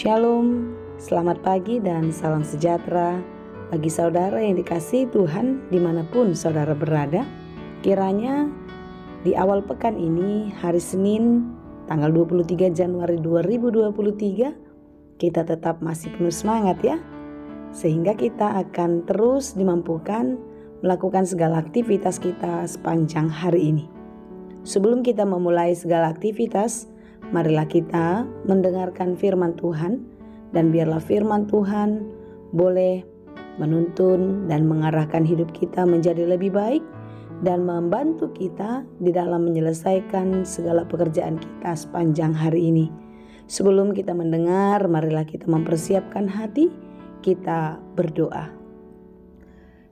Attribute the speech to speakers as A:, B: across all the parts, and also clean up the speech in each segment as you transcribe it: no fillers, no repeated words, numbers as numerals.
A: Shalom, selamat pagi dan salam sejahtera bagi saudara yang dikasihi Tuhan dimanapun saudara berada. Kiranya di awal pekan ini, hari Senin tanggal 23 Januari 2023, kita tetap masih penuh semangat ya. Sehingga kita akan terus dimampukan melakukan segala aktivitas kita sepanjang hari ini. Sebelum kita memulai segala aktivitas, marilah kita mendengarkan firman Tuhan, dan biarlah firman Tuhan boleh menuntun dan mengarahkan hidup kita menjadi lebih baik dan membantu kita di dalam menyelesaikan segala pekerjaan kita sepanjang hari ini. Sebelum kita mendengar, marilah kita mempersiapkan hati, kita berdoa.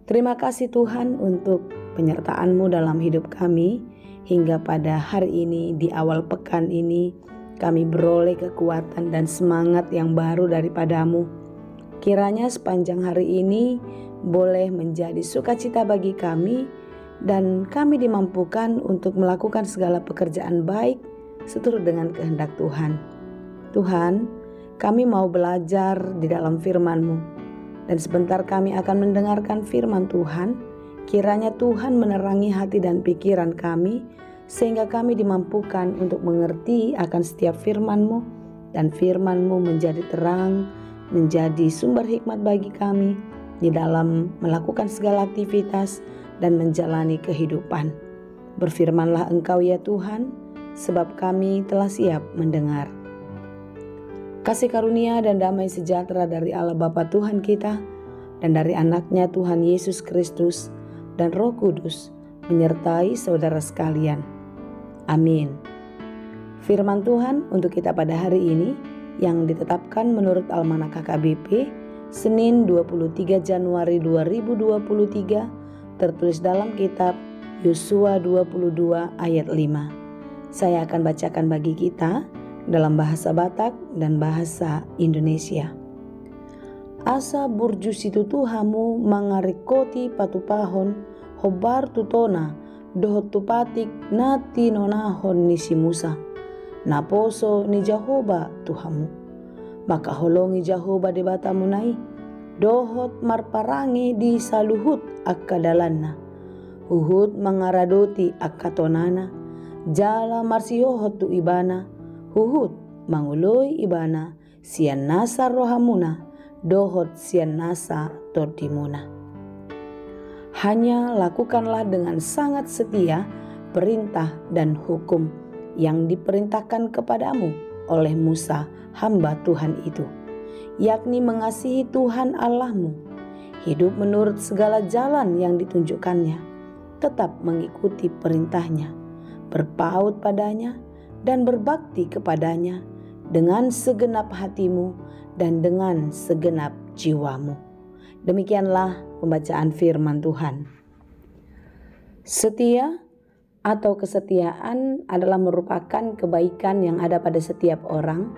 A: Terima kasih Tuhan untuk penyertaan-Mu dalam hidup kami. Hingga pada hari ini, di awal pekan ini, kami beroleh kekuatan dan semangat yang baru daripada-Mu. Kiranya sepanjang hari ini boleh menjadi sukacita bagi kami, dan kami dimampukan untuk melakukan segala pekerjaan baik seturut dengan kehendak Tuhan. Tuhan, kami mau belajar di dalam firman-Mu, dan sebentar kami akan mendengarkan firman Tuhan. Kiranya Tuhan menerangi hati dan pikiran kami, sehingga kami dimampukan untuk mengerti akan setiap firman-Mu, dan firman-Mu menjadi terang, menjadi sumber hikmat bagi kami di dalam melakukan segala aktivitas dan menjalani kehidupan. Berfirmanlah Engkau ya Tuhan, sebab kami telah siap mendengar. Kasih karunia dan damai sejahtera dari Allah Bapa Tuhan kita, dan dari anaknya Tuhan Yesus Kristus, dan Roh Kudus menyertai saudara sekalian. Amin. Firman Tuhan untuk kita pada hari ini yang ditetapkan menurut Almanak KKBP Senin 23 Januari 2023, tertulis dalam kitab Yosua 22 ayat 5. Saya akan bacakan bagi kita dalam bahasa Batak dan bahasa Indonesia. Asa burjusitu Tuhamu mangarikoti patupahon hobar tutona dohot tupatik nati nonahon nisi Musa naposo ni Jehovah Tuhamu, maka holongi Jehovah di batamunai dohot marparangi di saluhut akkadalanna huhut mangaradoti akkatonana jala marsiohot tu ibana huhut manguloi ibana sian nasa rohamuna dohot sian nasa tordimuna. Hanya lakukanlah dengan sangat setia perintah dan hukum yang diperintahkan kepadamu oleh Musa hamba Tuhan itu, yakni mengasihi Tuhan Allahmu, hidup menurut segala jalan yang ditunjukkannya, tetap mengikuti perintahnya, berpaut padanya dan berbakti kepadanya dengan segenap hatimu dan dengan segenap jiwamu. Demikianlah pembacaan firman Tuhan. Setia atau kesetiaan adalah merupakan kebaikan yang ada pada setiap orang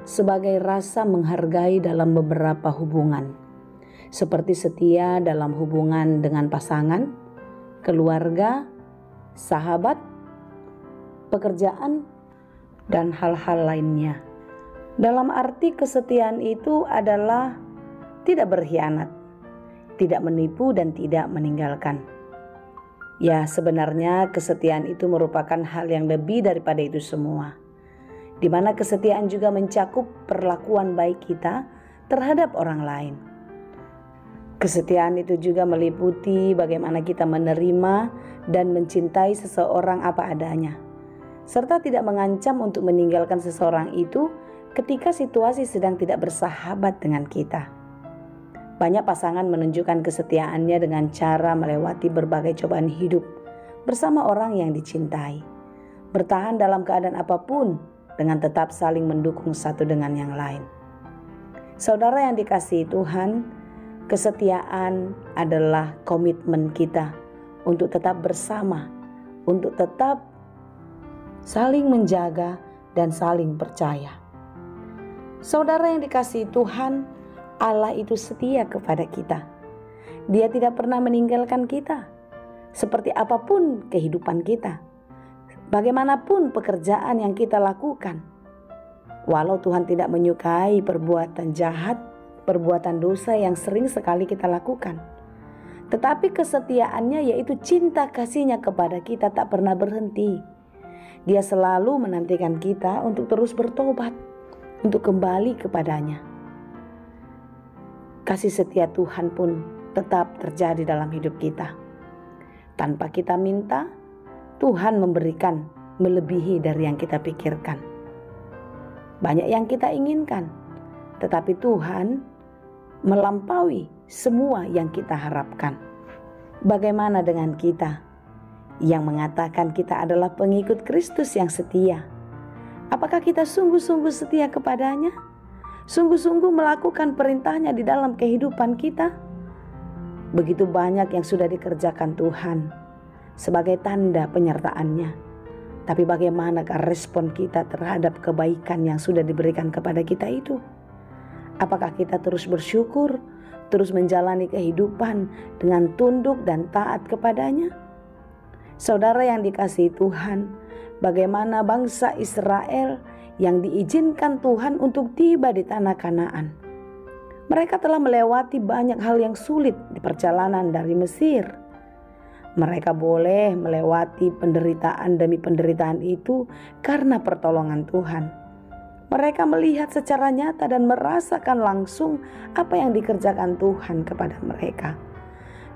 A: sebagai rasa menghargai dalam beberapa hubungan, seperti setia dalam hubungan dengan pasangan, keluarga, sahabat, pekerjaan, dan hal-hal lainnya. Dalam arti kesetiaan itu adalah tidak berkhianat, tidak menipu, dan tidak meninggalkan. Ya, sebenarnya kesetiaan itu merupakan hal yang lebih daripada itu semua, di mana kesetiaan juga mencakup perlakuan baik kita terhadap orang lain. Kesetiaan itu juga meliputi bagaimana kita menerima dan mencintai seseorang apa adanya, serta tidak mengancam untuk meninggalkan seseorang itu ketika situasi sedang tidak bersahabat dengan kita. Banyak pasangan menunjukkan kesetiaannya dengan cara melewati berbagai cobaan hidup bersama orang yang dicintai, bertahan dalam keadaan apapun dengan tetap saling mendukung satu dengan yang lain. Saudara yang dikasihi Tuhan, kesetiaan adalah komitmen kita untuk tetap bersama, untuk tetap saling menjaga dan saling percaya. Saudara yang dikasihi Tuhan, Allah itu setia kepada kita. Dia tidak pernah meninggalkan kita. Seperti apapun kehidupan kita, bagaimanapun pekerjaan yang kita lakukan, Walau Tuhan tidak menyukai perbuatan jahat, perbuatan dosa yang sering sekali kita lakukan, tetapi kesetiaannya, yaitu cinta kasihnya kepada kita, tak pernah berhenti. Dia selalu menantikan kita untuk terus bertobat, untuk kembali kepadanya. Kasih setia Tuhan pun tetap terjadi dalam hidup kita. Tanpa kita minta, Tuhan memberikan melebihi dari yang kita pikirkan. Banyak yang kita inginkan, tetapi Tuhan melampaui semua yang kita harapkan. Bagaimana dengan kita yang mengatakan kita adalah pengikut Kristus yang setia? Apakah kita sungguh-sungguh setia kepadanya? Sungguh-sungguh melakukan perintahnya di dalam kehidupan kita? Begitu banyak yang sudah dikerjakan Tuhan sebagai tanda penyertaannya. Tapi bagaimanakah respon kita terhadap kebaikan yang sudah diberikan kepada kita itu? Apakah kita terus bersyukur, terus menjalani kehidupan dengan tunduk dan taat kepadanya? Saudara yang dikasihi Tuhan, bagaimana bangsa Israel yang diizinkan Tuhan untuk tiba di tanah Kanaan? Mereka telah melewati banyak hal yang sulit di perjalanan dari Mesir. Mereka boleh melewati penderitaan demi penderitaan itu karena pertolongan Tuhan. Mereka melihat secara nyata dan merasakan langsung apa yang dikerjakan Tuhan kepada mereka.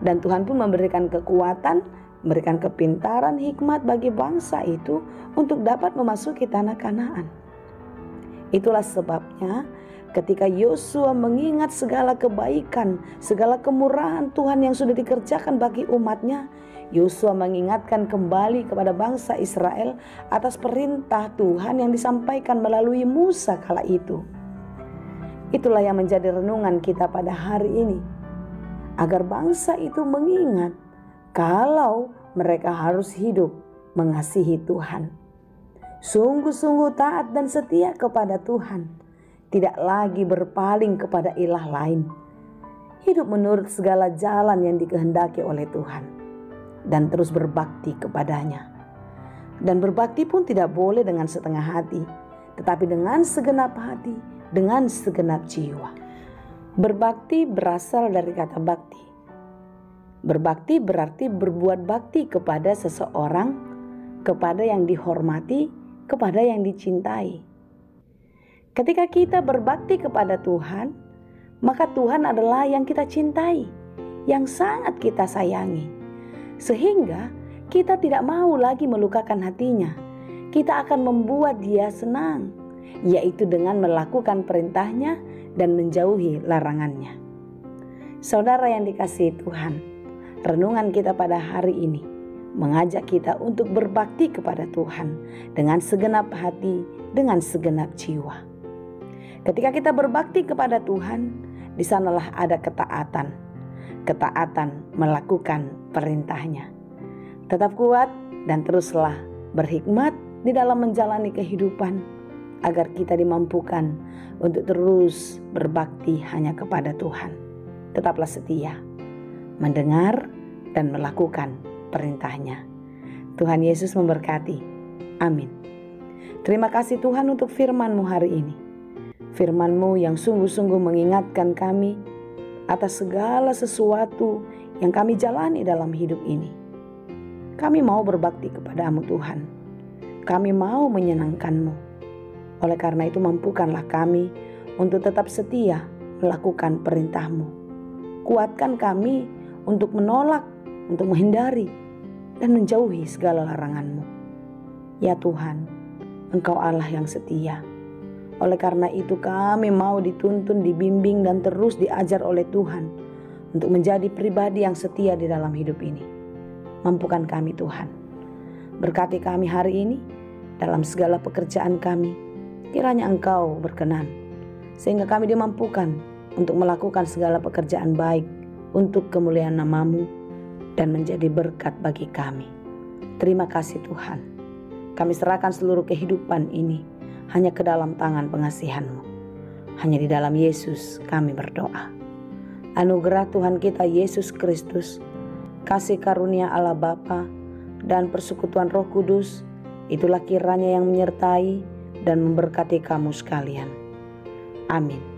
A: Dan Tuhan pun memberikan kekuatan, memberikan kepintaran, hikmat bagi bangsa itu untuk dapat memasuki tanah Kanaan. Itulah sebabnya ketika Yosua mengingat segala kebaikan, segala kemurahan Tuhan yang sudah dikerjakan bagi umatnya, Yosua mengingatkan kembali kepada bangsa Israel atas perintah Tuhan yang disampaikan melalui Musa kala itu. Itulah yang menjadi renungan kita pada hari ini, agar bangsa itu mengingat kalau mereka harus hidup mengasihi Tuhan, sungguh-sungguh taat dan setia kepada Tuhan, tidak lagi berpaling kepada ilah lain, hidup menurut segala jalan yang dikehendaki oleh Tuhan, dan terus berbakti kepadanya. Dan berbakti pun tidak boleh dengan setengah hati, tetapi dengan segenap hati, dengan segenap jiwa. Berbakti berasal dari kata bakti. Berbakti berarti berbuat bakti kepada seseorang, kepada yang dihormati, kepada yang dicintai. Ketika kita berbakti kepada Tuhan, maka Tuhan adalah yang kita cintai, yang sangat kita sayangi. Sehingga kita tidak mau lagi melukakan hatinya. Kita akan membuat dia senang, yaitu dengan melakukan perintahnya dan menjauhi larangannya. Saudara yang dikasihi Tuhan, renungan kita pada hari ini mengajak kita untuk berbakti kepada Tuhan dengan segenap hati, dengan segenap jiwa. Ketika kita berbakti kepada Tuhan, di sanalah ada ketaatan. Ketaatan melakukan perintahnya. Tetap kuat dan teruslah berhikmat di dalam menjalani kehidupan, agar kita dimampukan untuk terus berbakti hanya kepada Tuhan. Tetaplah setia, mendengar dan melakukan perintahnya. Tuhan Yesus memberkati. Amin. Terima kasih Tuhan untuk firman-Mu hari ini. Firman-Mu yang sungguh-sungguh mengingatkan kami atas segala sesuatu yang kami jalani dalam hidup ini. Kami mau berbakti kepada-Mu Tuhan. Kami mau menyenangkan-Mu. Oleh karena itu mampukanlah kami untuk tetap setia melakukan perintah-Mu. Kuatkan kami untuk menolak, untuk menghindari, dan menjauhi segala larangan-Mu. Ya Tuhan, Engkau Allah yang setia. Oleh karena itu kami mau dituntun, dibimbing, dan terus diajar oleh Tuhan untuk menjadi pribadi yang setia di dalam hidup ini. Mampukan kami Tuhan. Berkati kami hari ini dalam segala pekerjaan kami. Kiranya Engkau berkenan, sehingga kami dimampukan untuk melakukan segala pekerjaan baik untuk kemuliaan nama-Mu dan menjadi berkat bagi kami. Terima kasih Tuhan. Kami serahkan seluruh kehidupan ini hanya ke dalam tangan pengasihan-Mu. Hanya di dalam Yesus kami berdoa. Anugerah Tuhan kita Yesus Kristus, kasih karunia Allah Bapa, dan persekutuan Roh Kudus, itulah kiranya yang menyertai, dan memberkati kamu sekalian. Amin.